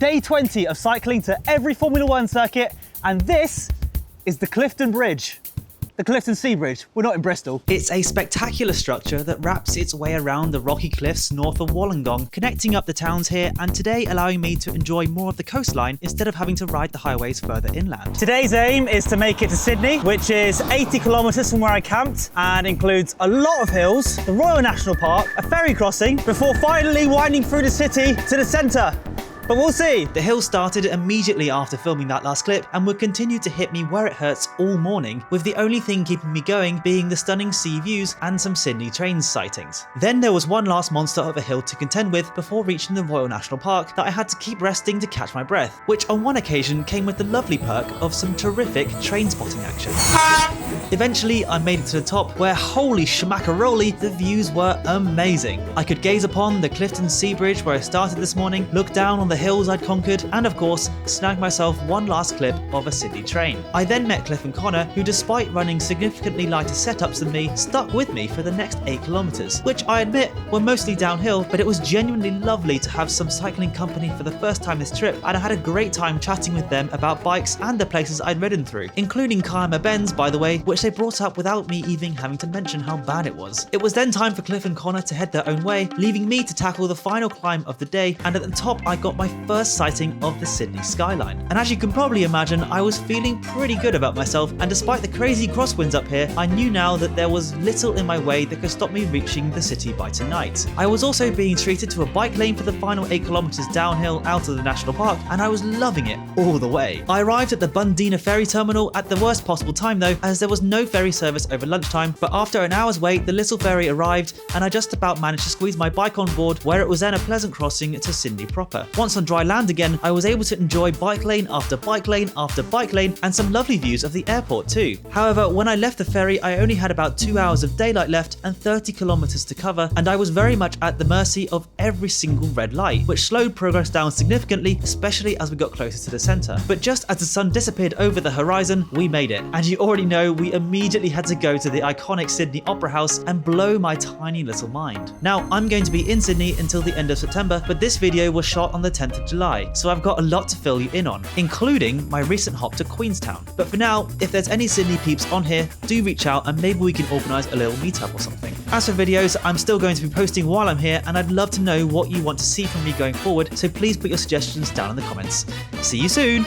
Day 20 of cycling to every Formula One circuit, and this is the Clifton Bridge. The Clifton Sea Bridge. We're not in Bristol. It's a spectacular structure that wraps its way around the rocky cliffs north of Wollongong, connecting up the towns here and today allowing me to enjoy more of the coastline instead of having to ride the highways further inland. Today's aim is to make it to Sydney, which is 80 kilometres from where I camped and includes a lot of hills, the Royal National Park, a ferry crossing, before finally winding through the city to the centre. But we'll see. The hill started immediately after filming that last clip and would continue to hit me where it hurts all morning, with the only thing keeping me going being the stunning sea views and some Sydney trains sightings. Then there was one last monster of a hill to contend with before reaching the Royal National Park that I had to keep resting to catch my breath, which on one occasion came with the lovely perk of some terrific train spotting action. Eventually I made it to the top where, holy schmackaroli, the views were amazing. I could gaze upon the Clifton Sea Bridge where I started this morning, look down on the hills I'd conquered, and of course snag myself one last clip of a Sydney train. I then met Cliff and Connor, who despite running significantly lighter setups than me, stuck with me for the next 8 kilometres, which I admit were mostly downhill, but it was genuinely lovely to have some cycling company for the first time this trip, and I had a great time chatting with them about bikes and the places I'd ridden through, including Kiama Bends, by the way, which they brought up without me even having to mention how bad it was. It was then time for Cliff and Connor to head their own way, leaving me to tackle the final climb of the day, and at the top I got my first sighting of the Sydney skyline. And as you can probably imagine, I was feeling pretty good about myself, and despite the crazy crosswinds up here, I knew now that there was little in my way that could stop me reaching the city by tonight. I was also being treated to a bike lane for the final 8 kilometres downhill out of the national park, and I was loving it all the way. I arrived at the Bundina ferry terminal at the worst possible time though, as there was no ferry service over lunchtime, but after an hour's wait the little ferry arrived and I just about managed to squeeze my bike on board, where it was then a pleasant crossing to Sydney proper. Once on dry land again, I was able to enjoy bike lane after bike lane after bike lane and some lovely views of the airport too. However, when I left the ferry I only had about 2 hours of daylight left and 30 kilometres to cover, and I was very much at the mercy of every single red light, which slowed progress down significantly, especially as we got closer to the centre. But just as the sun disappeared over the horizon, we made it, and you already know we immediately had to go to the iconic Sydney Opera House and blow my tiny little mind. Now, I'm going to be in Sydney until the end of September, but this video was shot on the 10th of July, so I've got a lot to fill you in on, including my recent hop to Queenstown. But for now, if there's any Sydney peeps on here, do reach out and maybe we can organise a little meetup or something. As for videos, I'm still going to be posting while I'm here, and I'd love to know what you want to see from me going forward, so please put your suggestions down in the comments. See you soon!